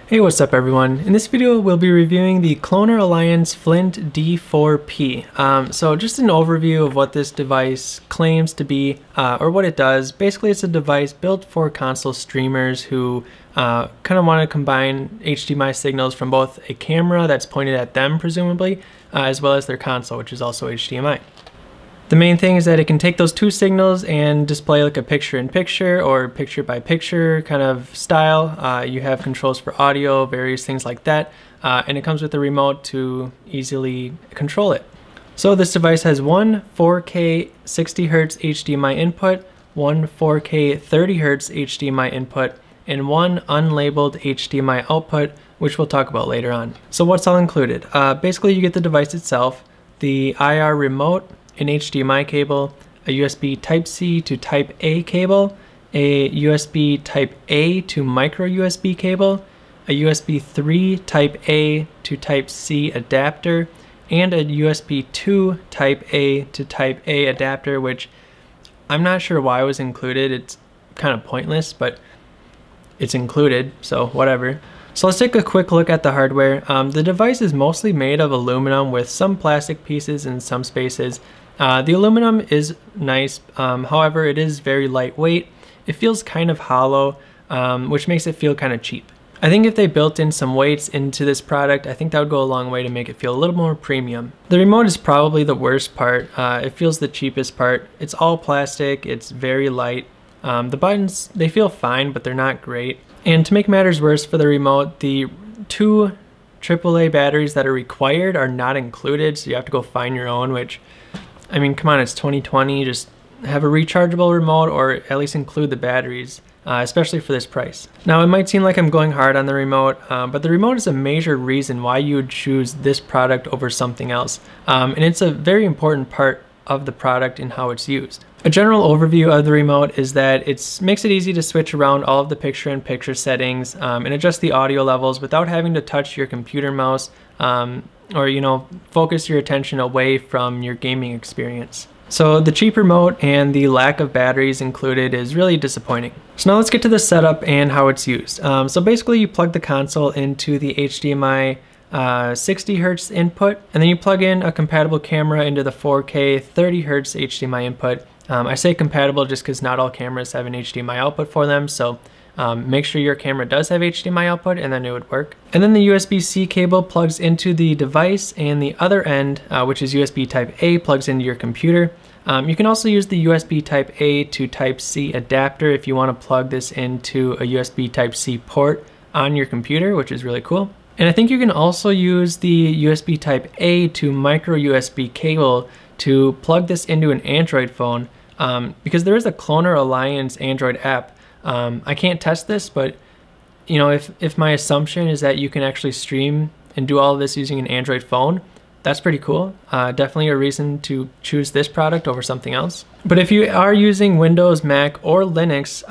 Hey, what's up everyone? In this video we'll be reviewing the ClonerAlliance Flint D4P. So just an overview of what this device claims to be, or what it does. Basically it's a device built for console streamers who kind of want to combine HDMI signals from both a camera that's pointed at them presumably, as well as their console, which is also HDMI. The main thing is that it can take those two signals and display like a picture-in-picture or picture-by-picture kind of style. You have controls for audio, various things like that, and it comes with a remote to easily control it. So this device has one 4K 60Hz HDMI input, one 4K 30Hz HDMI input, and one unlabeled HDMI output, which we'll talk about later on. So what's all included? Basically you get the device itself, the IR remote, an HDMI cable, a USB Type-C to Type-A cable, a USB Type-A to micro USB cable, a USB 3 Type-A to Type-C adapter, and a USB 2 Type-A to Type-A adapter, which I'm not sure why was included. It's kind of pointless, but it's included, so whatever. So let's take a quick look at the hardware. The device is mostly made of aluminum with some plastic pieces in some spaces. The aluminum is nice, however it is very lightweight. It feels kind of hollow, which makes it feel kind of cheap. I think if they built in some weights into this product, I think that would go a long way to make it feel a little more premium. The remote is probably the worst part. It feels the cheapest part. It's all plastic, it's very light. The buttons, they feel fine, but they're not great. And to make matters worse for the remote, the two AAA batteries that are required are not included, so you have to go find your own, which, I mean, come on, it's 2020, just have a rechargeable remote or at least include the batteries, especially for this price. Now, it might seem like I'm going hard on the remote, but the remote is a major reason why you would choose this product over something else. And it's a very important part of the product and how it's used. A general overview of the remote is that it makes it easy to switch around all of the picture-in-picture settings and adjust the audio levels without having to touch your computer mouse or, you know, focus your attention away from your gaming experience. So the cheap remote and the lack of batteries included is really disappointing. So now let's get to the setup and how it's used. So basically you plug the console into the HDMI 60Hz input, and then you plug in a compatible camera into the 4K 30Hz HDMI input. I say compatible just because not all cameras have an HDMI output for them, so make sure your camera does have HDMI output and then it would work. And then the USB-C cable plugs into the device, and the other end, which is USB Type-A, plugs into your computer. You can also use the USB Type-A to Type-C adapter if you want to plug this into a USB Type-C port on your computer, which is really cool. And I think you can also use the USB Type-A to micro USB cable to plug this into an Android phone, because there is a ClonerAlliance Android app. I can't test this, but you know, if my assumption is that you can actually stream and do all of this using an Android phone, that's pretty cool. Definitely a reason to choose this product over something else. But if you are using Windows, Mac, or Linux,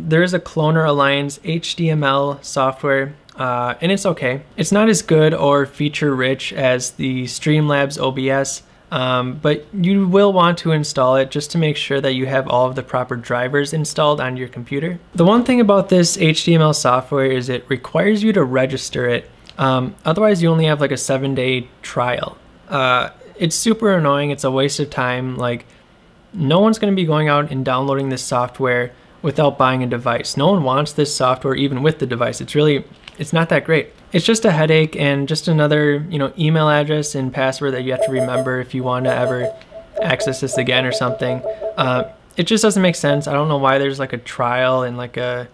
there is a ClonerAlliance HDML software, and it's okay. It's not as good or feature rich as the Streamlabs OBS, but you will want to install it just to make sure that you have all of the proper drivers installed on your computer. The one thing about this HDML software is it requires you to register it. Otherwise you only have like a 7-day trial. It's super annoying. It's a waste of time. Like, no one's going to be going out and downloading this software without buying a device. No one wants this software even with the device. It's not that great. It's just a headache and just another, you know, email address and password that you have to remember if you want to ever access this again or something. It just doesn't make sense. I don't know why there's like a trial and like it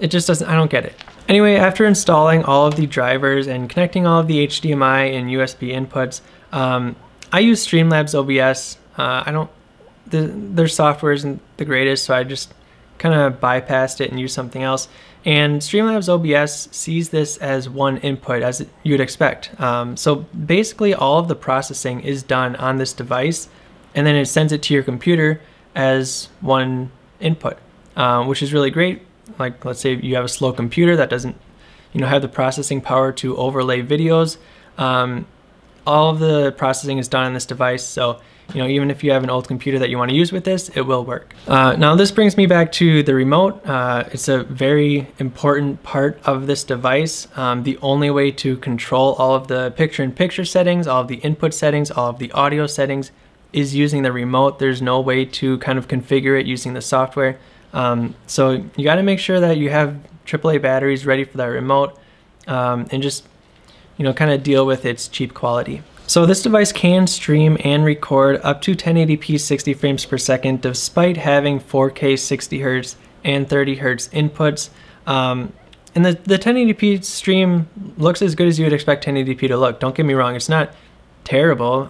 just doesn't, I don't get it. Anyway, after installing all of the drivers and connecting all of the HDMI and USB inputs, I use Streamlabs OBS. Their software isn't the greatest, so I just kind of bypassed it and used something else. And Streamlabs OBS sees this as one input, as you'd expect. So basically all of the processing is done on this device, and then it sends it to your computer as one input, which is really great. Like, let's say you have a slow computer that doesn't, you know, have the processing power to overlay videos. All of the processing is done on this device, so you know, even if you have an old computer that you want to use with this, it will work. Now this brings me back to the remote. It's a very important part of this device. The only way to control all of the picture-in-picture settings, all of the input settings, all of the audio settings is using the remote. There's no way to kind of configure it using the software. So you got to make sure that you have AAA batteries ready for that remote, and just, you know, kind of deal with its cheap quality. So this device can stream and record up to 1080p 60 frames per second despite having 4K 60 Hz and 30 Hz inputs. And the 1080p stream looks as good as you would expect 1080p to look. Don't get me wrong, it's not terrible,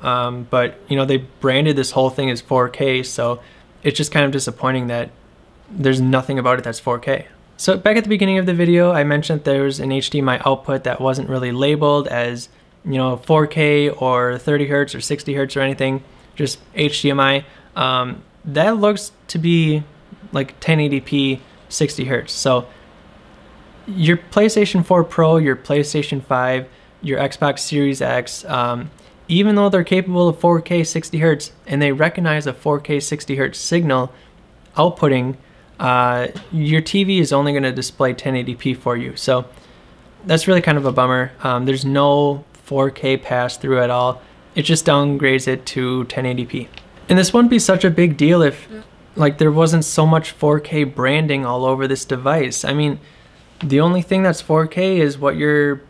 but you know, they branded this whole thing as 4K, so it's just kind of disappointing that there's nothing about it that's 4K. So back at the beginning of the video, I mentioned there was an HDMI output that wasn't really labeled as, you know, 4K or 30 Hertz or 60 Hertz or anything, just HDMI. That looks to be like 1080p 60 Hertz. So your PlayStation 4 Pro, your PlayStation 5, your Xbox Series X, even though they're capable of 4K 60 Hertz and they recognize a 4K 60 Hertz signal outputting, your TV is only going to display 1080p for you. So that's really kind of a bummer. There's no 4K pass through at all. It just downgrades it to 1080p. And this wouldn't be such a big deal if like there wasn't so much 4K branding all over this device. I mean, the only thing that's 4K is what your,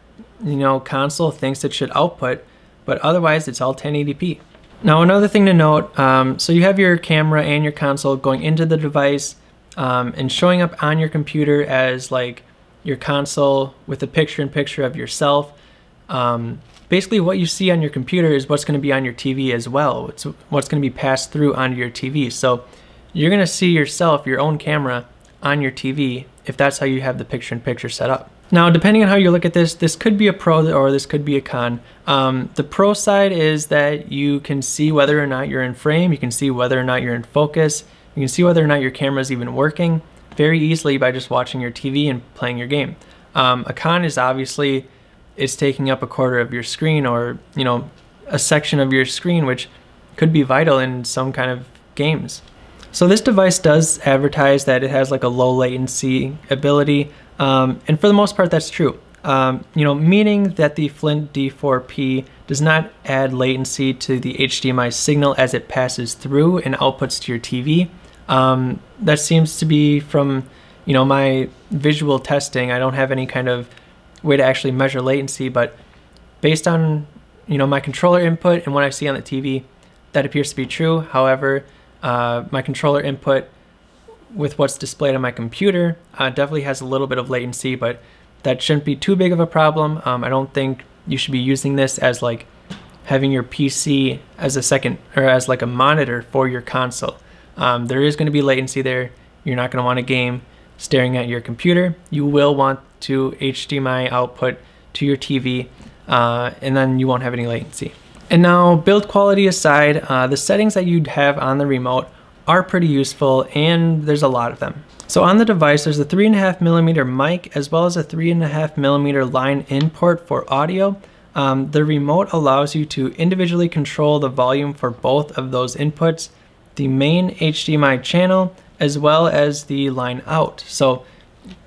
you know, console thinks it should output, but otherwise it's all 1080p. Now another thing to note, so you have your camera and your console going into the device and showing up on your computer as like your console with a picture-in-picture of yourself. Basically what you see on your computer is what's going to be on your TV as well. It's what's going to be passed through onto your TV. So you're going to see yourself, your own camera, on your TV if that's how you have the picture-in-picture set up. Now, depending on how you look at this, this could be a pro or this could be a con. The pro side is that you can see whether or not you're in frame, you can see whether or not you're in focus, you can see whether or not your camera is even working very easily by just watching your TV and playing your game. A con is obviously it's taking up a quarter of your screen, or, you know, a section of your screen, which could be vital in some kind of games. So this device does advertise that it has like a low latency ability, and for the most part that's true. You know, meaning that the Flint D4P does not add latency to the HDMI signal as it passes through and outputs to your TV. That seems to be from, you know, my visual testing. I don't have any kind of way to actually measure latency, but based on, you know, my controller input and what I see on the TV, that appears to be true. However, my controller input with what's displayed on my computer definitely has a little bit of latency, but that shouldn't be too big of a problem. I don't think you should be using this as like having your PC as a second, or as like a monitor for your console. There is going to be latency there. You're not going to want a game staring at your computer. You will want to HDMI output to your TV, and then you won't have any latency. And now, build quality aside, the settings that you'd have on the remote are pretty useful, and there's a lot of them. So on the device, there's a 3.5mm mic as well as a 3.5mm line in port for audio. The remote allows you to individually control the volume for both of those inputs, the main HDMI channel, as well as the line out. So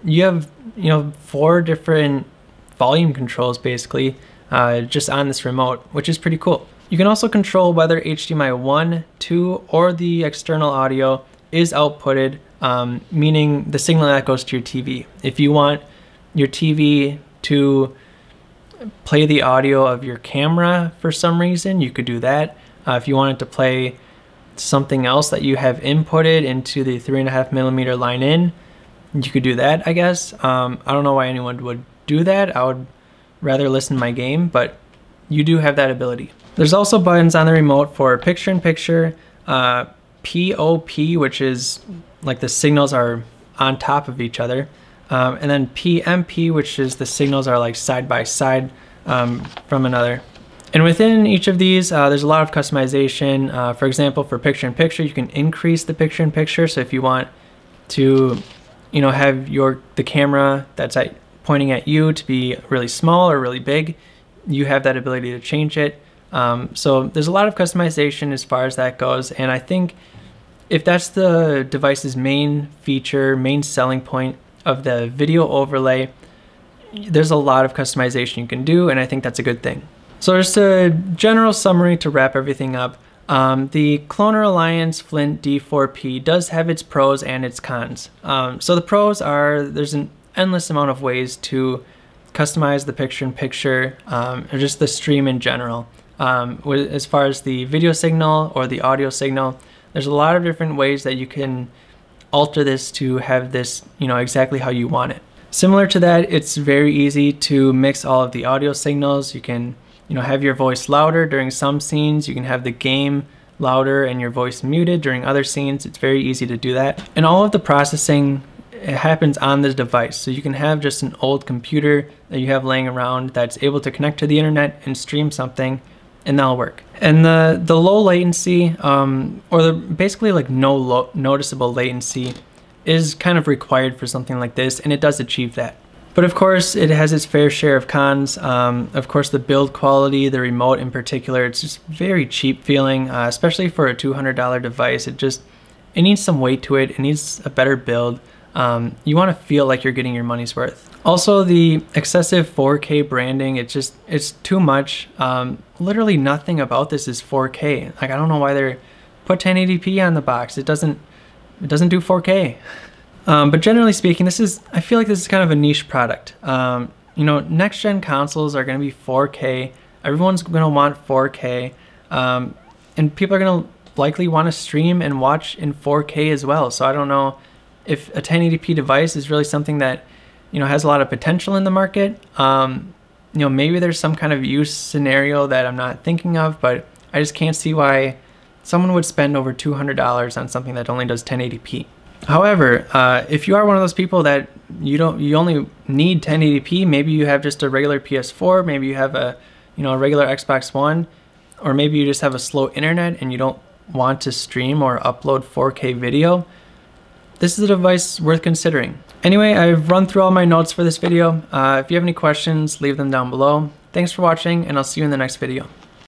you have, you know, 4 different volume controls basically just on this remote, which is pretty cool. You can also control whether HDMI 1, 2, or the external audio is outputted, meaning the signal that goes to your TV. If you want your TV to play the audio of your camera for some reason, you could do that. If you wanted to play something else that you have inputted into the 3.5mm line in, you could do that, I guess. I don't know why anyone would do that. I would rather listen to my game, but you do have that ability. There's also buttons on the remote for picture-in-picture, POP, which is like the signals are on top of each other, and then PMP, which is the signals are like side by side from another. And within each of these, there's a lot of customization. For example, for picture-in-picture, you can increase the picture-in-picture. So if you want to, you know, have the camera that's pointing at you to be really small or really big, you have that ability to change it. So there's a lot of customization as far as that goes, and I think if that's the device's main feature, main selling point of the video overlay, there's a lot of customization you can do, and I think that's a good thing. So just a general summary to wrap everything up. The ClonerAlliance Flint D4P does have its pros and its cons. So the pros are there's an endless amount of ways to customize the picture-in-picture, or just the stream in general. As far as the video signal or the audio signal, there's a lot of different ways that you can alter this to have this, exactly how you want it. Similar to that, it's very easy to mix all of the audio signals. You can, have your voice louder during some scenes. You can have the game louder and your voice muted during other scenes. It's very easy to do that. And all of the processing, it happens on the device. So you can have just an old computer that you have laying around that's able to connect to the internet and stream something, and that'll work. And the low latency, basically like no noticeable latency, is kind of required for something like this, and it does achieve that. But of course, it has its fair share of cons. Of course, the build quality, the remote in particular, it's just very cheap feeling, especially for a $200 device. It needs some weight to it. It needs a better build. You want to feel like you're getting your money's worth. Also, the excessive 4K branding, it's too much. Literally nothing about this is 4K. Like, I don't know why they put 1080p on the box. It doesn't do 4K. But generally speaking, I feel like this is kind of a niche product. Next gen consoles are going to be 4K. Everyone's going to want 4K. And people are going to likely want to stream and watch in 4K as well. So I don't know if a 1080p device is really something that, has a lot of potential in the market. Maybe there's some kind of use scenario that I'm not thinking of, but I just can't see why someone would spend over $200 on something that only does 1080p. However, if you are one of those people that you only need 1080p, maybe you have just a regular PS4, maybe you have a regular Xbox One, or maybe you just have a slow internet and you don't want to stream or upload 4K video, this is a device worth considering. Anyway, I've run through all my notes for this video. If you have any questions, leave them down below. Thanks for watching, and I'll see you in the next video.